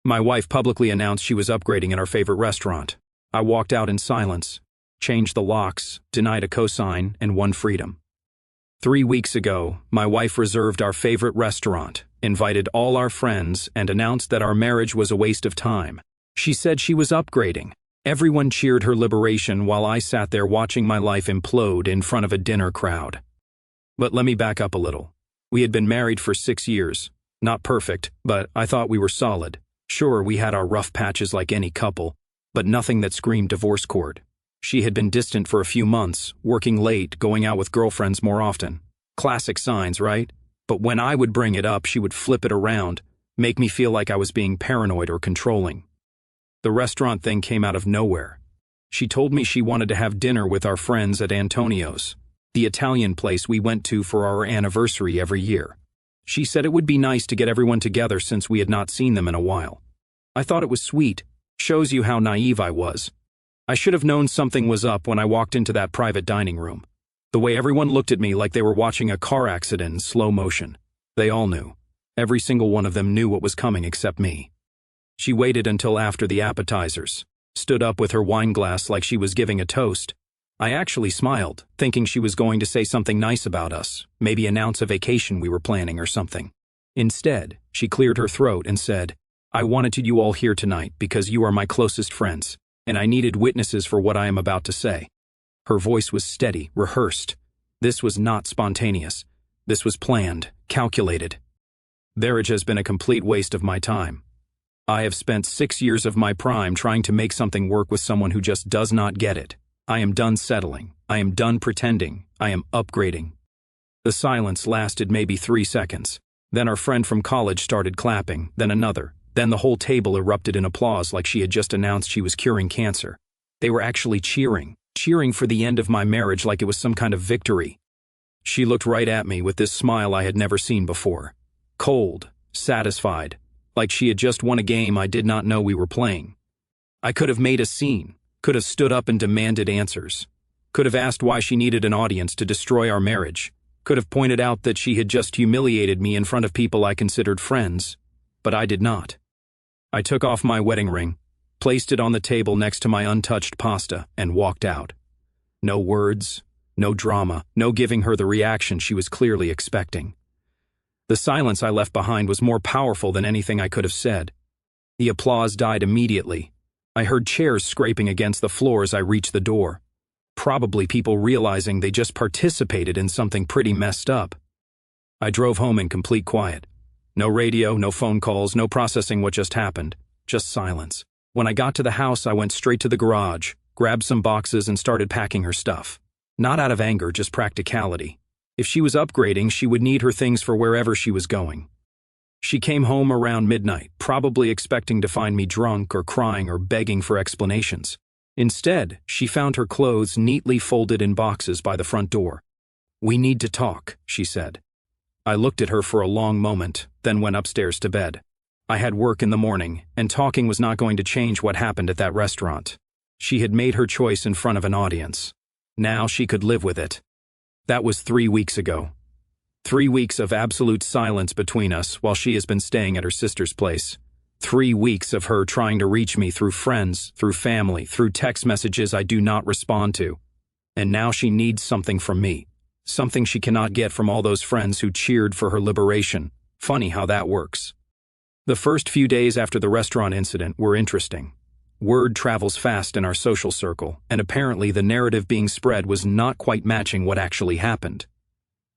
My wife publicly announced she was upgrading in our favorite restaurant. I walked out in silence, changed the locks, denied a cosign, and won freedom. 3 weeks ago, my wife reserved our favorite restaurant, invited all our friends, and announced that our marriage was a waste of time. She said she was upgrading. Everyone cheered her liberation while I sat there watching my life implode in front of a dinner crowd. But let me back up a little. We had been married for 6 years. Not perfect, but I thought we were solid. Sure, we had our rough patches like any couple, but nothing that screamed divorce court. She had been distant for a few months, working late, going out with girlfriends more often. Classic signs, right? But when I would bring it up, she would flip it around, make me feel like I was being paranoid or controlling. The restaurant thing came out of nowhere. She told me she wanted to have dinner with our friends at Antonio's, the Italian place we went to for our anniversary every year. She said it would be nice to get everyone together since we had not seen them in a while. I thought it was sweet. Shows you how naive I was. I should have known something was up when I walked into that private dining room. The way everyone looked at me like they were watching a car accident in slow motion. They all knew. Every single one of them knew what was coming except me. She waited until after the appetizers, stood up with her wine glass like she was giving a toast. I actually smiled, thinking she was going to say something nice about us, maybe announce a vacation we were planning or something. Instead, she cleared her throat and said, "I wanted you all here tonight because you are my closest friends, and I needed witnesses for what I am about to say." Her voice was steady, rehearsed. This was not spontaneous. This was planned, calculated. Marriage has been a complete waste of my time. I have spent 6 years of my prime trying to make something work with someone who just does not get it. I am done settling. I am done pretending. I am upgrading. The silence lasted maybe 3 seconds. Then our friend from college started clapping, then another. Then the whole table erupted in applause like she had just announced she was curing cancer. They were actually cheering for the end of my marriage like it was some kind of victory. She looked right at me with this smile I had never seen before. Cold, satisfied, like she had just won a game I did not know we were playing. I could have made a scene, could have stood up and demanded answers, could have asked why she needed an audience to destroy our marriage, could have pointed out that she had just humiliated me in front of people I considered friends, but I did not. I took off my wedding ring, placed it on the table next to my untouched pasta, and walked out. No words, no drama, no giving her the reaction she was clearly expecting. The silence I left behind was more powerful than anything I could have said. The applause died immediately. I heard chairs scraping against the floor as I reached the door. Probably people realizing they just participated in something pretty messed up. I drove home in complete quiet. No radio, no phone calls, no processing what just happened. Just silence. When I got to the house, I went straight to the garage, grabbed some boxes, and started packing her stuff. Not out of anger, just practicality. If she was upgrading, she would need her things for wherever she was going. She came home around midnight, probably expecting to find me drunk or crying or begging for explanations. Instead, she found her clothes neatly folded in boxes by the front door. "We need to talk," she said. I looked at her for a long moment, then went upstairs to bed. I had work in the morning, and talking was not going to change what happened at that restaurant. She had made her choice in front of an audience. Now she could live with it. That was 3 weeks ago. 3 weeks of absolute silence between us while she has been staying at her sister's place. 3 weeks of her trying to reach me through friends, through family, through text messages I do not respond to. And now she needs something from me. Something she cannot get from all those friends who cheered for her liberation. Funny how that works. The first few days after the restaurant incident were interesting. Word travels fast in our social circle, and apparently the narrative being spread was not quite matching what actually happened.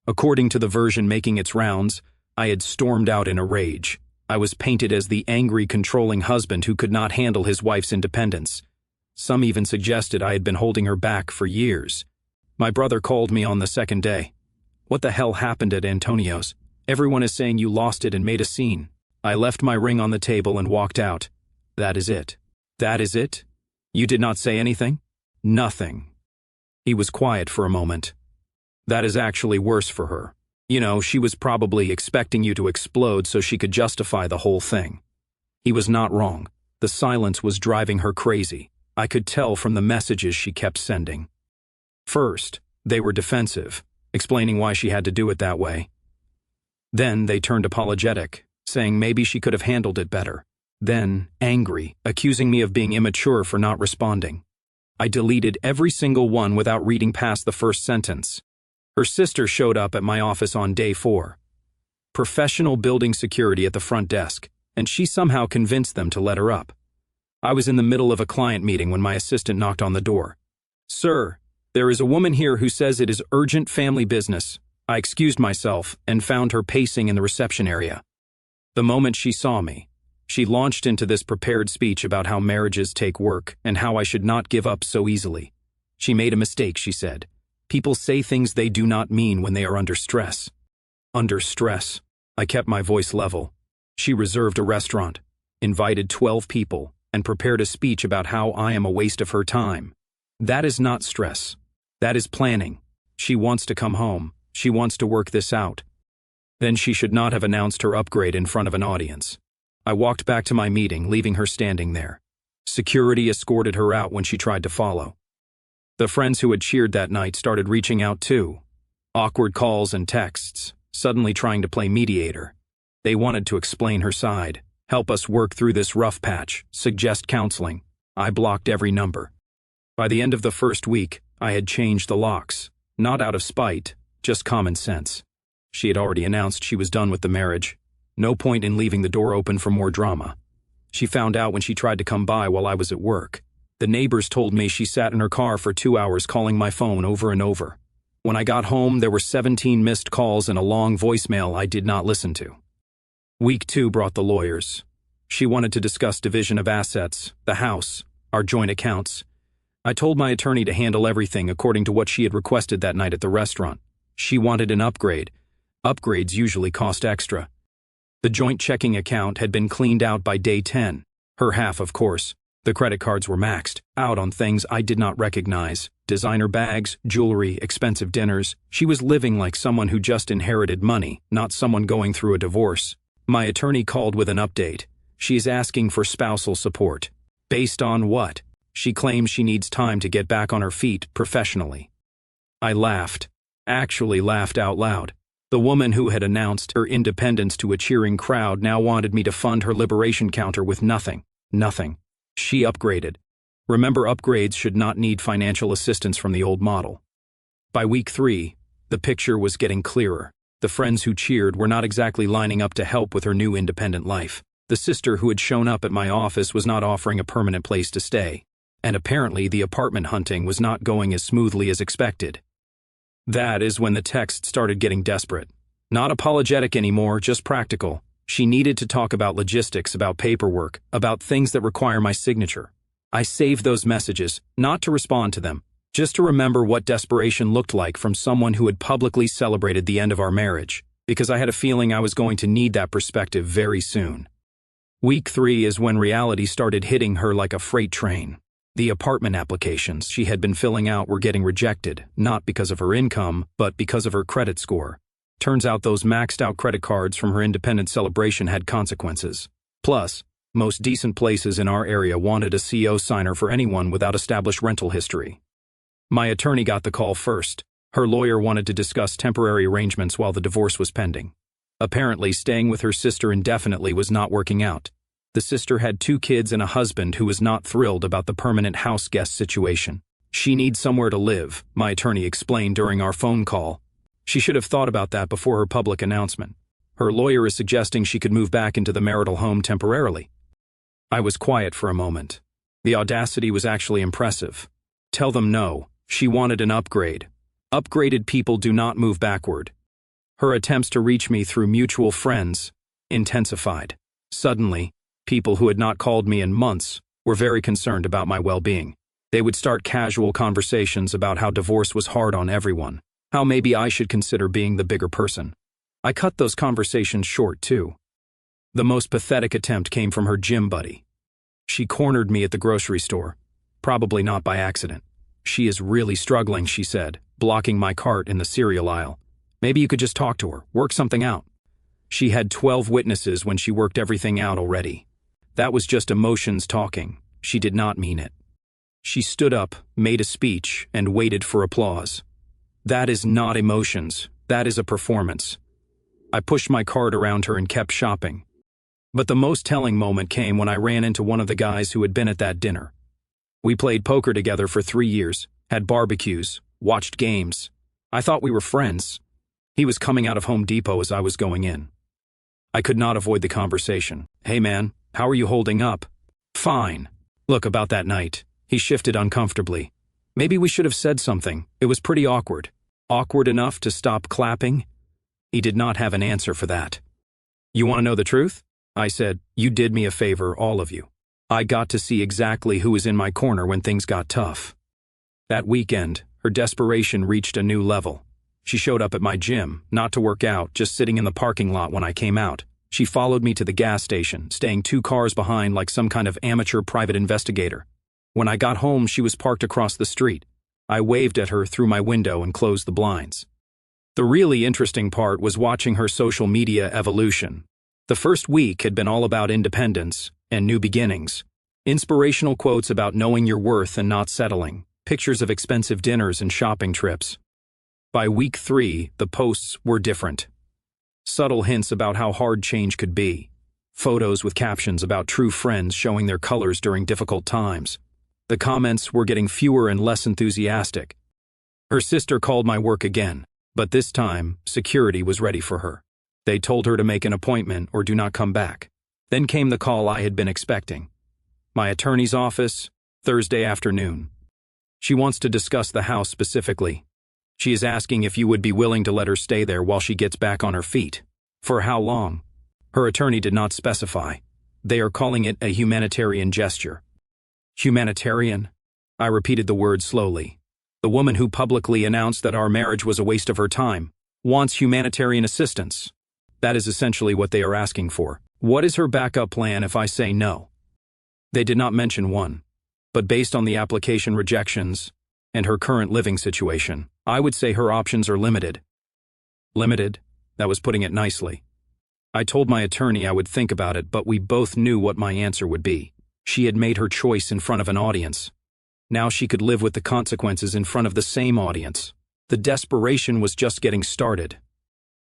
According to the version making its rounds, I had stormed out in a rage. I was painted as the angry, controlling husband who could not handle his wife's independence. Some even suggested I had been holding her back for years. My brother called me on the second day. "What the hell happened at Antonio's? Everyone is saying you lost it and made a scene." I left my ring on the table and walked out. "That is it." "That is it? You did not say anything?" "Nothing." He was quiet for a moment. "That is actually worse for her. You know, she was probably expecting you to explode so she could justify the whole thing." He was not wrong. The silence was driving her crazy. I could tell from the messages she kept sending. First, they were defensive, explaining why she had to do it that way. Then they turned apologetic, saying maybe she could have handled it better. Then, angry, accusing me of being immature for not responding. I deleted every single one without reading past the first sentence. Her sister showed up at my office on day 4. Professional building security at the front desk, and she somehow convinced them to let her up. I was in the middle of a client meeting when my assistant knocked on the door. "Sir, there is a woman here who says it is urgent family business." I excused myself and found her pacing in the reception area. The moment she saw me, she launched into this prepared speech about how marriages take work and how I should not give up so easily. She made a mistake, she said. People say things they do not mean when they are under stress. Under stress. I kept my voice level. She reserved a restaurant, invited 12 people, and prepared a speech about how I am a waste of her time. That is not stress. That is planning. She wants to come home. She wants to work this out. Then she should not have announced her upgrade in front of an audience. I walked back to my meeting, leaving her standing there. Security escorted her out when she tried to follow. The friends who had cheered that night started reaching out too. Awkward calls and texts, suddenly trying to play mediator. They wanted to explain her side, help us work through this rough patch, suggest counseling. I blocked every number. By the end of the first week, I had changed the locks, not out of spite, just common sense. She had already announced she was done with the marriage. No point in leaving the door open for more drama. She found out when she tried to come by while I was at work. The neighbors told me she sat in her car for 2 hours calling my phone over and over. When I got home, there were 17 missed calls and a long voicemail I did not listen to. Week 2 brought the lawyers. She wanted to discuss division of assets, the house, our joint accounts. I told my attorney to handle everything according to what she had requested that night at the restaurant. She wanted an upgrade. Upgrades usually cost extra. The joint checking account had been cleaned out by day 10. Her half, of course. The credit cards were maxed out on things I did not recognize. Designer bags, jewelry, expensive dinners. She was living like someone who just inherited money, not someone going through a divorce. My attorney called with an update. She is asking for spousal support. Based on what? She claims she needs time to get back on her feet professionally. I laughed. Actually laughed out loud. The woman who had announced her independence to a cheering crowd now wanted me to fund her liberation counter with nothing. Nothing. She upgraded. Remember, upgrades should not need financial assistance from the old model. By week 3, the picture was getting clearer. The friends who cheered were not exactly lining up to help with her new independent life. The sister who had shown up at my office was not offering a permanent place to stay. And apparently the apartment hunting was not going as smoothly as expected. That is when the text started getting desperate. Not apologetic anymore, just practical. She needed to talk about logistics, about paperwork, about things that require my signature. I saved those messages, not to respond to them, just to remember what desperation looked like from someone who had publicly celebrated the end of our marriage, because I had a feeling I was going to need that perspective very soon. Week 3 is when reality started hitting her like a freight train. The apartment applications she had been filling out were getting rejected, not because of her income, but because of her credit score. Turns out those maxed-out credit cards from her independent celebration had consequences. Plus, most decent places in our area wanted a CO signer for anyone without established rental history. My attorney got the call first. Her lawyer wanted to discuss temporary arrangements while the divorce was pending. Apparently, staying with her sister indefinitely was not working out. The sister had 2 kids and a husband who was not thrilled about the permanent house guest situation. She needs somewhere to live, my attorney explained during our phone call. She should have thought about that before her public announcement. Her lawyer is suggesting she could move back into the marital home temporarily. I was quiet for a moment. The audacity was actually impressive. Tell them no, she wanted an upgrade. Upgraded people do not move backward. Her attempts to reach me through mutual friends intensified. Suddenly, people who had not called me in months were very concerned about my well-being. They would start casual conversations about how divorce was hard on everyone, how maybe I should consider being the bigger person. I cut those conversations short, too. The most pathetic attempt came from her gym buddy. She cornered me at the grocery store, probably not by accident. She is really struggling, she said, blocking my cart in the cereal aisle. Maybe you could just talk to her, work something out. She had 12 witnesses when she worked everything out already. That was just emotions talking. She did not mean it. She stood up, made a speech, and waited for applause. That is not emotions. That is a performance. I pushed my cart around her and kept shopping. But the most telling moment came when I ran into one of the guys who had been at that dinner. We played poker together for 3 years, had barbecues, watched games. I thought we were friends. He was coming out of Home Depot as I was going in. I could not avoid the conversation. "Hey man, how are you holding up?" "Fine." "Look, about that night." He shifted uncomfortably. "Maybe we should have said something. It was pretty awkward." "Awkward enough to stop clapping?" He did not have an answer for that. "You want to know the truth?" I said. "You did me a favor, all of you. I got to see exactly who was in my corner when things got tough." That weekend, her desperation reached a new level. She showed up at my gym, not to work out, just sitting in the parking lot when I came out. She followed me to the gas station, staying 2 cars behind like some kind of amateur private investigator. When I got home, she was parked across the street. I waved at her through my window and closed the blinds. The really interesting part was watching her social media evolution. The first week had been all about independence and new beginnings. Inspirational quotes about knowing your worth and not settling, pictures of expensive dinners and shopping trips. By week 3, the posts were different. Subtle hints about how hard change could be. Photos with captions about true friends showing their colors during difficult times. The comments were getting fewer and less enthusiastic. Her sister called my work again, but this time, security was ready for her. They told her to make an appointment or do not come back. Then came the call I had been expecting. My attorney's office, Thursday afternoon. She wants to discuss the house specifically. She is asking if you would be willing to let her stay there while she gets back on her feet. For how long? Her attorney did not specify. They are calling it a humanitarian gesture. Humanitarian? I repeated the word slowly. The woman who publicly announced that our marriage was a waste of her time wants humanitarian assistance. That is essentially what they are asking for. What is her backup plan if I say no? They did not mention one, but based on the application rejections and her current living situation, I would say her options are limited. Limited? That was putting it nicely. I told my attorney I would think about it, but we both knew what my answer would be. She had made her choice in front of an audience. Now she could live with the consequences in front of the same audience. The desperation was just getting started.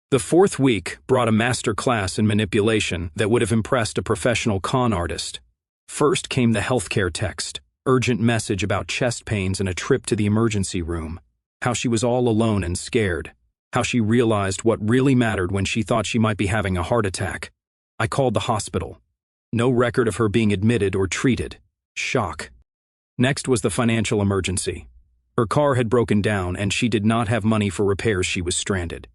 The 4th week brought a master class in manipulation that would have impressed a professional con artist. First came the healthcare text, urgent message about chest pains and a trip to the emergency room. How she was all alone and scared. How she realized what really mattered when she thought she might be having a heart attack. I called the hospital. No record of her being admitted or treated. Shock. Next was the financial emergency. Her car had broken down and she did not have money for repairs. She was stranded.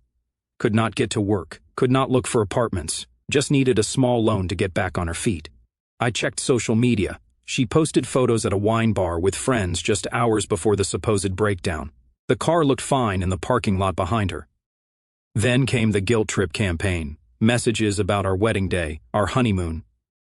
Could not get to work, could not look for apartments, just needed a small loan to get back on her feet. I checked social media. She posted photos at a wine bar with friends just hours before the supposed breakdown. The car looked fine in the parking lot behind her. Then came the guilt trip campaign, messages about our wedding day, our honeymoon,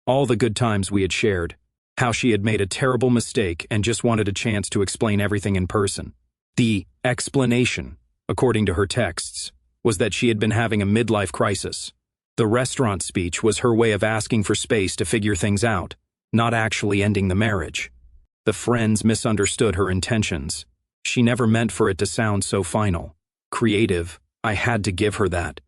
all the good times we had shared, how she had made a terrible mistake and just wanted a chance to explain everything in person. The explanation, according to her texts, was that she had been having a midlife crisis. The restaurant speech was her way of asking for space to figure things out, not actually ending the marriage. The friends misunderstood her intentions. She never meant for it to sound so final. Creative, I had to give her that.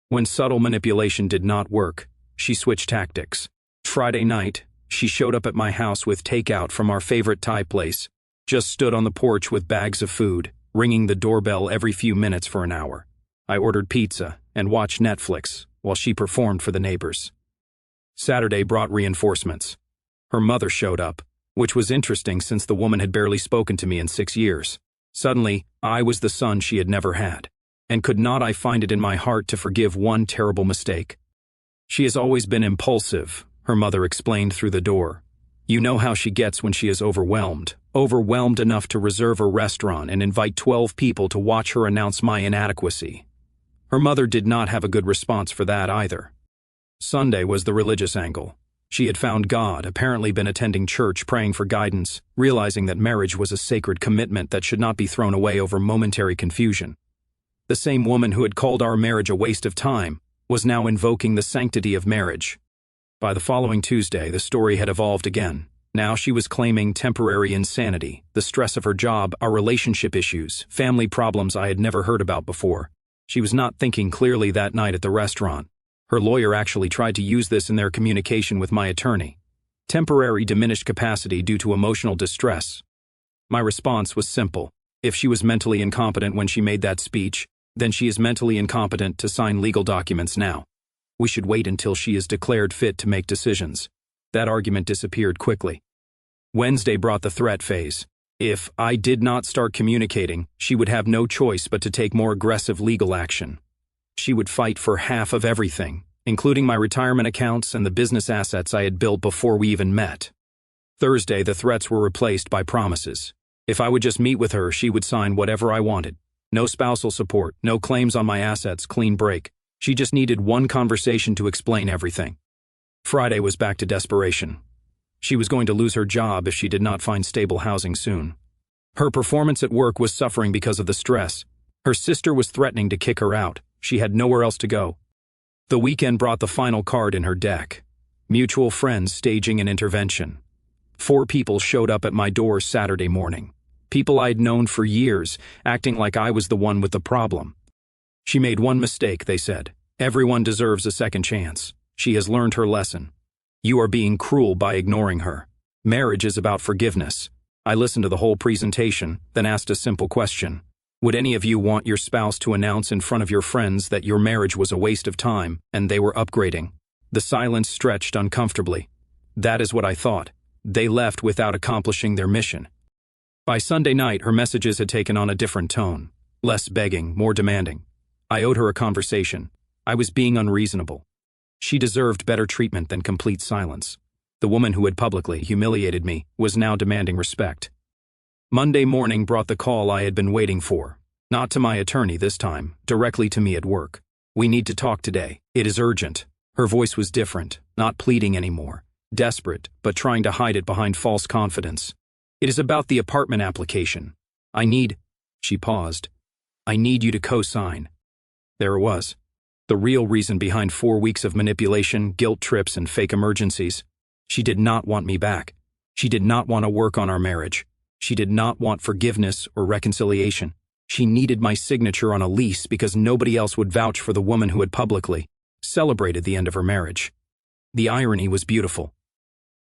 When subtle manipulation did not work, she switched tactics. Friday night, she showed up at my house with takeout from our favorite Thai place, just stood on the porch with bags of food, ringing the doorbell every few minutes for an hour. I ordered pizza and watched Netflix while she performed for the neighbors. Saturday brought reinforcements. Her mother showed up, which was interesting since the woman had barely spoken to me in 6 years. Suddenly, I was the son she had never had. And could not I find it in my heart to forgive one terrible mistake? She has always been impulsive, her mother explained through the door. You know how she gets when she is overwhelmed enough to reserve a restaurant and invite 12 people to watch her announce my inadequacy. Her mother did not have a good response for that either. Sunday was the religious angle. She had found God, apparently been attending church, praying for guidance, realizing that marriage was a sacred commitment that should not be thrown away over momentary confusion. The same woman who had called our marriage a waste of time was now invoking the sanctity of marriage. By the following Tuesday, the story had evolved again. Now she was claiming temporary insanity, the stress of her job, our relationship issues, family problems I had never heard about before. She was not thinking clearly that night at the restaurant. Her lawyer actually tried to use this in their communication with my attorney. Temporary diminished capacity due to emotional distress. My response was simple. If she was mentally incompetent when she made that speech, then she is mentally incompetent to sign legal documents now. We should wait until she is declared fit to make decisions. That argument disappeared quickly. Wednesday brought the threat phase. If I did not start communicating, she would have no choice but to take more aggressive legal action. She would fight for half of everything, including my retirement accounts and the business assets I had built before we even met. Thursday, the threats were replaced by promises. If I would just meet with her, she would sign whatever I wanted. No spousal support, no claims on my assets, clean break. She just needed one conversation to explain everything. Friday was back to desperation. She was going to lose her job if she did not find stable housing soon. Her performance at work was suffering because of the stress. Her sister was threatening to kick her out. She had nowhere else to go. The weekend brought the final card in her deck. Mutual friends staging an intervention. 4 people showed up at my door Saturday morning. People I'd known for years, acting like I was the one with the problem. She made one mistake, they said. Everyone deserves a second chance. She has learned her lesson. You are being cruel by ignoring her. Marriage is about forgiveness. I listened to the whole presentation, then asked a simple question. Would any of you want your spouse to announce in front of your friends that your marriage was a waste of time and they were upgrading? The silence stretched uncomfortably. That is what I thought. They left without accomplishing their mission. By Sunday night, her messages had taken on a different tone. Less begging, more demanding. I owed her a conversation. I was being unreasonable. She deserved better treatment than complete silence. The woman who had publicly humiliated me was now demanding respect. Monday morning brought the call I had been waiting for. Not to my attorney this time, directly to me at work. We need to talk today. It is urgent. Her voice was different, not pleading anymore. Desperate, but trying to hide it behind false confidence. It is about the apartment application. She paused. I need you to co-sign. There it was. The real reason behind 4 weeks of manipulation, guilt trips, and fake emergencies. She did not want me back. She did not want to work on our marriage. She did not want forgiveness or reconciliation. She needed my signature on a lease because nobody else would vouch for the woman who had publicly celebrated the end of her marriage. The irony was beautiful.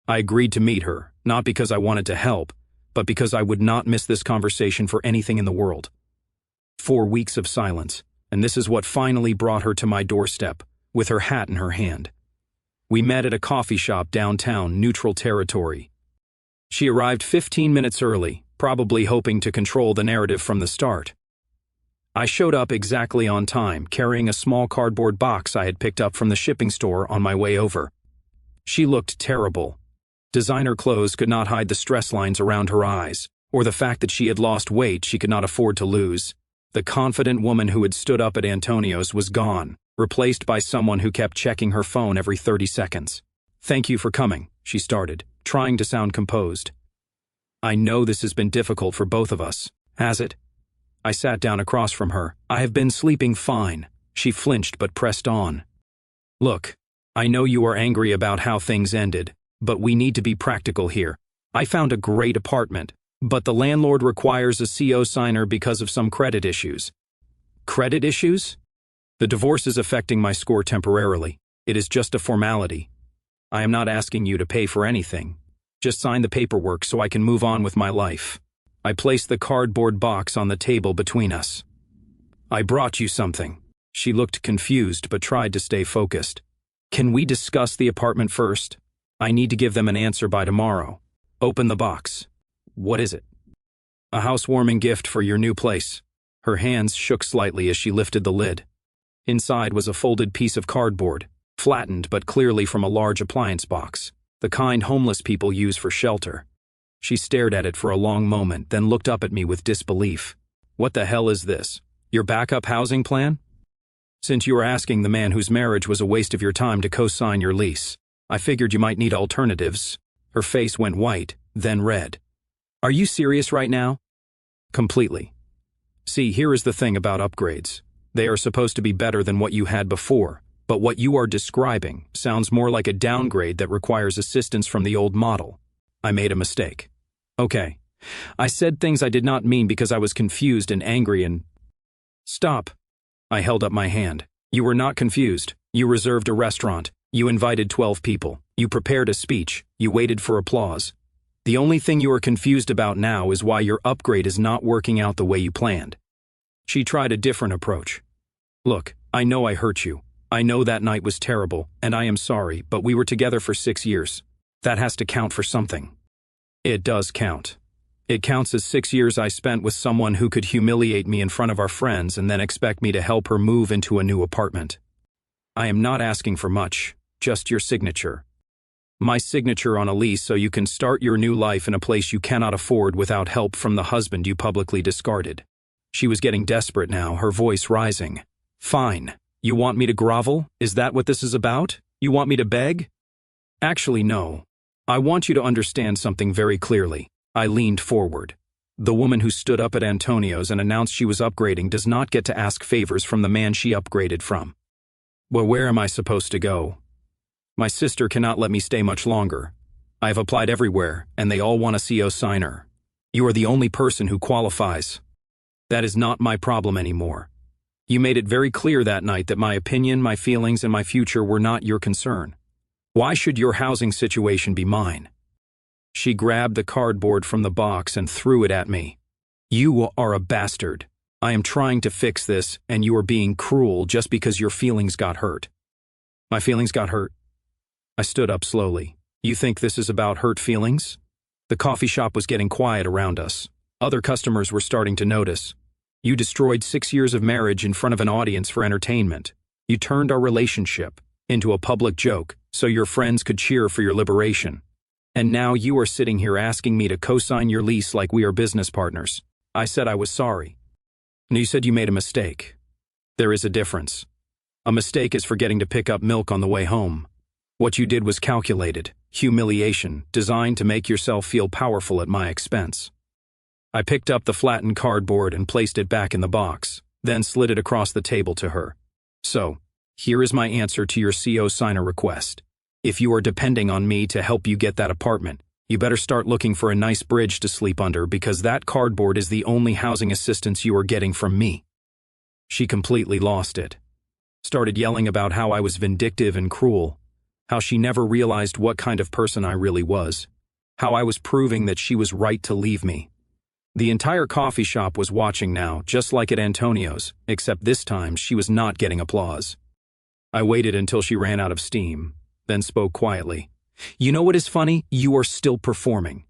I agreed to meet her, not because I wanted to help, but because I would not miss this conversation for anything in the world. 4 weeks of silence. And this is what finally brought her to my doorstep, with her hat in her hand. We met at a coffee shop downtown, neutral territory. She arrived 15 minutes early, probably hoping to control the narrative from the start. I showed up exactly on time, carrying a small cardboard box I had picked up from the shipping store on my way over. She looked terrible. Designer clothes could not hide the stress lines around her eyes, or the fact that she had lost weight she could not afford to lose. The confident woman who had stood up at Antonio's was gone, replaced by someone who kept checking her phone every 30 seconds. Thank you for coming, she started, trying to sound composed. I know this has been difficult for both of us, has it? I sat down across from her. I have been sleeping fine. She flinched but pressed on. Look, I know you are angry about how things ended, but we need to be practical here. I found a great apartment, but the landlord requires a CO signer because of some credit issues. Credit issues? The divorce is affecting my score temporarily. It is just a formality. I am not asking you to pay for anything. Just sign the paperwork so I can move on with my life. I placed the cardboard box on the table between us. I brought you something. She looked confused but tried to stay focused. Can we discuss the apartment first? I need to give them an answer by tomorrow. Open the box. What is it? A housewarming gift for your new place. Her hands shook slightly as she lifted the lid. Inside was a folded piece of cardboard, flattened but clearly from a large appliance box, the kind homeless people use for shelter. She stared at it for a long moment, then looked up at me with disbelief. What the hell is this? Your backup housing plan? Since you are asking the man whose marriage was a waste of your time to co-sign your lease, I figured you might need alternatives. Her face went white, then red. Are you serious right now? Completely. See, here is the thing about upgrades. They are supposed to be better than what you had before, but what you are describing sounds more like a downgrade that requires assistance from the old model. I made a mistake. Okay. I said things I did not mean because I was confused and angry and... Stop. I held up my hand. You were not confused. You reserved a restaurant. You invited 12 people. You prepared a speech. You waited for applause. The only thing you are confused about now is why your upgrade is not working out the way you planned. She tried a different approach. Look, I know I hurt you. I know that night was terrible, and I am sorry, but we were together for 6 years. That has to count for something. It does count. It counts as 6 years I spent with someone who could humiliate me in front of our friends and then expect me to help her move into a new apartment. I am not asking for much, just your signature. My signature on a lease so you can start your new life in a place you cannot afford without help from the husband you publicly discarded. She was getting desperate now, her voice rising. Fine. You want me to grovel? Is that what this is about? You want me to beg? Actually, no. I want you to understand something very clearly. I leaned forward. The woman who stood up at Antonio's and announced she was upgrading does not get to ask favors from the man she upgraded from. Well, where am I supposed to go? My sister cannot let me stay much longer. I have applied everywhere, and they all want a CO signer. You are the only person who qualifies. That is not my problem anymore. You made it very clear that night that my opinion, my feelings, and my future were not your concern. Why should your housing situation be mine? She grabbed the cardboard from the box and threw it at me. You are a bastard. I am trying to fix this, and you are being cruel just because your feelings got hurt. My feelings got hurt? I stood up slowly. You think this is about hurt feelings? The coffee shop was getting quiet around us. Other customers were starting to notice. You destroyed 6 years of marriage in front of an audience for entertainment. You turned our relationship into a public joke so your friends could cheer for your liberation. And now you are sitting here asking me to co-sign your lease like we are business partners. I said I was sorry. And you said you made a mistake. There is a difference. A mistake is forgetting to pick up milk on the way home. What you did was calculated, humiliation, designed to make yourself feel powerful at my expense. I picked up the flattened cardboard and placed it back in the box, then slid it across the table to her. So, here is my answer to your CO signer request. If you are depending on me to help you get that apartment, you better start looking for a nice bridge to sleep under because that cardboard is the only housing assistance you are getting from me. She completely lost it. Started yelling about how I was vindictive and cruel, how she never realized what kind of person I really was, how I was proving that she was right to leave me. The entire coffee shop was watching now, just like at Antonio's, except this time she was not getting applause. I waited until she ran out of steam, then spoke quietly. You know what is funny? You are still performing.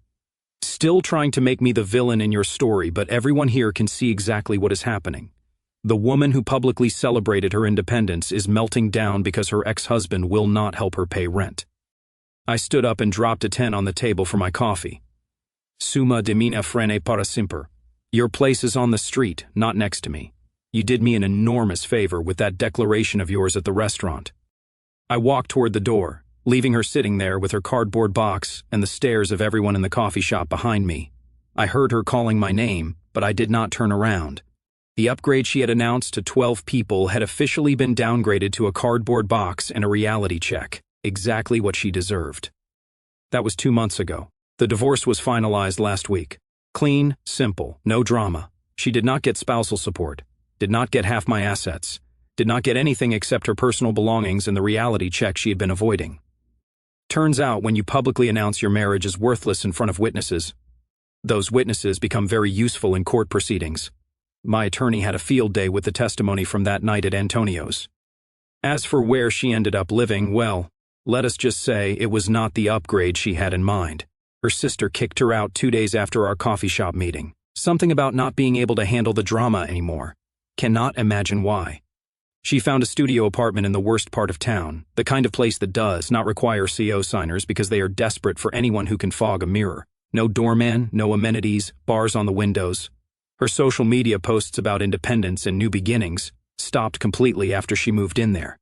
Still trying to make me the villain in your story, but everyone here can see exactly what is happening. The woman who publicly celebrated her independence is melting down because her ex-husband will not help her pay rent. I stood up and dropped a 10 on the table for my coffee. Summa dimina frene para simper. Your place is on the street, not next to me. You did me an enormous favor with that declaration of yours at the restaurant. I walked toward the door, leaving her sitting there with her cardboard box and the stares of everyone in the coffee shop behind me. I heard her calling my name, but I did not turn around. The upgrade she had announced to 12 people had officially been downgraded to a cardboard box and a reality check, exactly what she deserved. That was 2 months ago. The divorce was finalized last week. Clean, simple, no drama. She did not get spousal support, did not get half my assets, did not get anything except her personal belongings and the reality check she had been avoiding. Turns out when you publicly announce your marriage is worthless in front of witnesses, those witnesses become very useful in court proceedings. My attorney had a field day with the testimony from that night at Antonio's. As for where she ended up living, well, let us just say it was not the upgrade she had in mind. Her sister kicked her out 2 days after our coffee shop meeting. Something about not being able to handle the drama anymore. Cannot imagine why. She found a studio apartment in the worst part of town, the kind of place that does not require CO signers because they are desperate for anyone who can fog a mirror. No doorman, no amenities, bars on the windows. Her social media posts about independence and new beginnings stopped completely after she moved in there.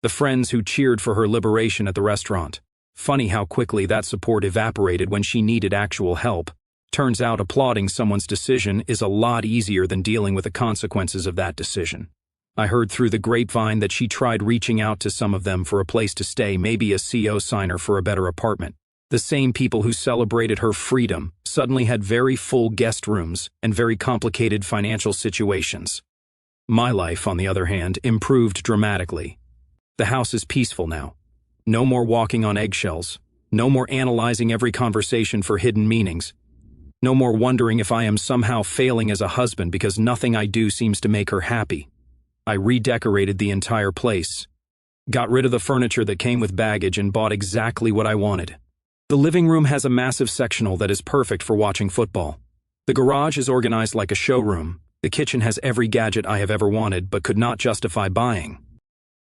The friends who cheered for her liberation at the restaurant. Funny how quickly that support evaporated when she needed actual help. Turns out applauding someone's decision is a lot easier than dealing with the consequences of that decision. I heard through the grapevine that she tried reaching out to some of them for a place to stay, maybe a CO signer for a better apartment. The same people who celebrated her freedom suddenly had very full guest rooms and very complicated financial situations. My life, on the other hand, improved dramatically. The house is peaceful now. No more walking on eggshells. No more analyzing every conversation for hidden meanings. No more wondering if I am somehow failing as a husband because nothing I do seems to make her happy. I redecorated the entire place. Got rid of the furniture that came with baggage and bought exactly what I wanted. The living room has a massive sectional that is perfect for watching football. The garage is organized like a showroom. The kitchen has every gadget I have ever wanted but could not justify buying.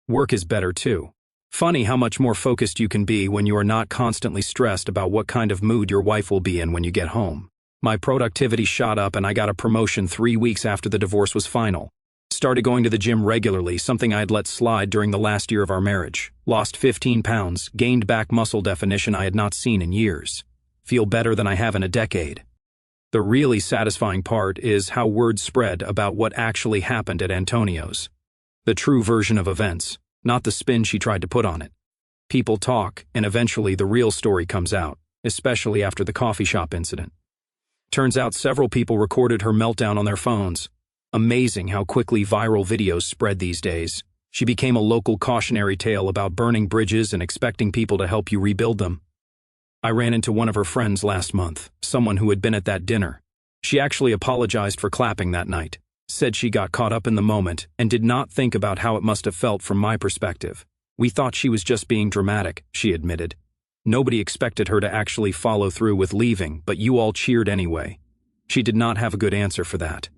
Work is better too. Funny how much more focused you can be when you are not constantly stressed about what kind of mood your wife will be in when you get home. My productivity shot up and I got a promotion 3 weeks after the divorce was final. Started going to the gym regularly, something I had let slide during the last year of our marriage. Lost 15 pounds, gained back muscle definition I had not seen in years. Feel better than I have in a decade. The really satisfying part is how word spread about what actually happened at Antonio's. The true version of events, not the spin she tried to put on it. People talk, and eventually the real story comes out, especially after the coffee shop incident. Turns out several people recorded her meltdown on their phones. Amazing how quickly viral videos spread these days. She became a local cautionary tale about burning bridges and expecting people to help you rebuild them. I ran into one of her friends last month, someone who had been at that dinner. She actually apologized for clapping that night, said she got caught up in the moment and did not think about how it must have felt from my perspective. We thought she was just being dramatic, she admitted. Nobody expected her to actually follow through with leaving, but you all cheered anyway. She did not have a good answer for that.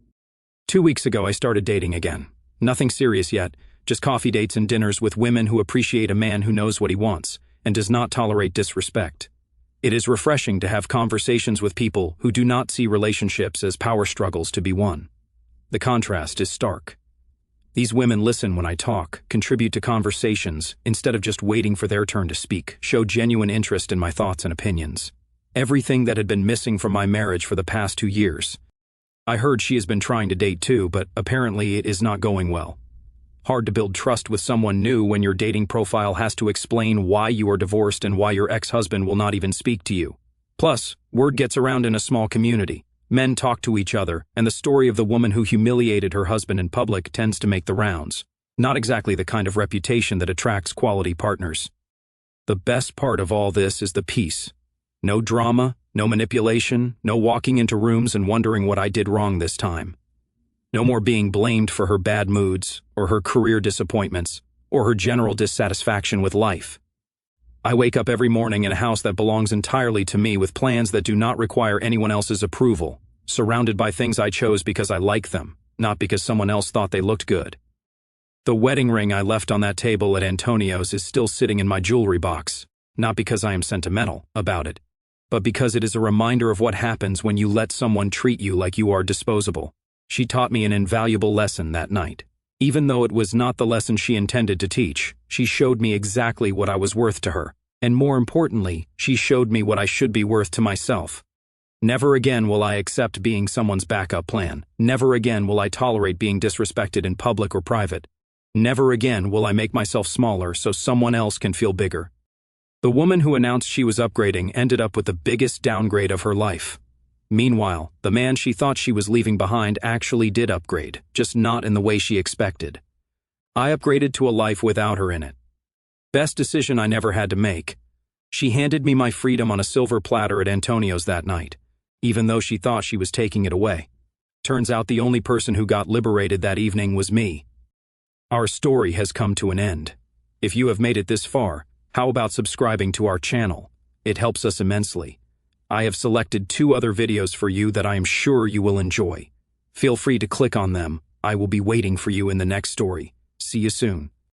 2 weeks ago, I started dating again. Nothing serious yet, just coffee dates and dinners with women who appreciate a man who knows what he wants and does not tolerate disrespect. It is refreshing to have conversations with people who do not see relationships as power struggles to be won. The contrast is stark. These women listen when I talk, contribute to conversations, instead of just waiting for their turn to speak, show genuine interest in my thoughts and opinions. Everything that had been missing from my marriage for the past 2 years. I heard she has been trying to date too, but apparently it is not going well. Hard to build trust with someone new when your dating profile has to explain why you are divorced and why your ex-husband will not even speak to you. Plus, word gets around in a small community. Men talk to each other, and the story of the woman who humiliated her husband in public tends to make the rounds. Not exactly the kind of reputation that attracts quality partners. The best part of all this is the peace. No drama, no manipulation, no walking into rooms and wondering what I did wrong this time. No more being blamed for her bad moods, or her career disappointments, or her general dissatisfaction with life. I wake up every morning in a house that belongs entirely to me with plans that do not require anyone else's approval, surrounded by things I chose because I like them, not because someone else thought they looked good. The wedding ring I left on that table at Antonio's is still sitting in my jewelry box, not because I am sentimental about it, but because it is a reminder of what happens when you let someone treat you like you are disposable. She taught me an invaluable lesson that night. Even though it was not the lesson she intended to teach, she showed me exactly what I was worth to her, and more importantly, she showed me what I should be worth to myself. Never again will I accept being someone's backup plan. Never again will I tolerate being disrespected in public or private. Never again will I make myself smaller so someone else can feel bigger. The woman who announced she was upgrading ended up with the biggest downgrade of her life. Meanwhile, the man she thought she was leaving behind actually did upgrade, just not in the way she expected. I upgraded to a life without her in it. Best decision I never had to make. She handed me my freedom on a silver platter at Antonio's that night, even though she thought she was taking it away. Turns out the only person who got liberated that evening was me. Our story has come to an end. If you have made it this far, how about subscribing to our channel? It helps us immensely. I have selected 2 other videos for you that I am sure you will enjoy. Feel free to click on them. I will be waiting for you in the next story. See you soon.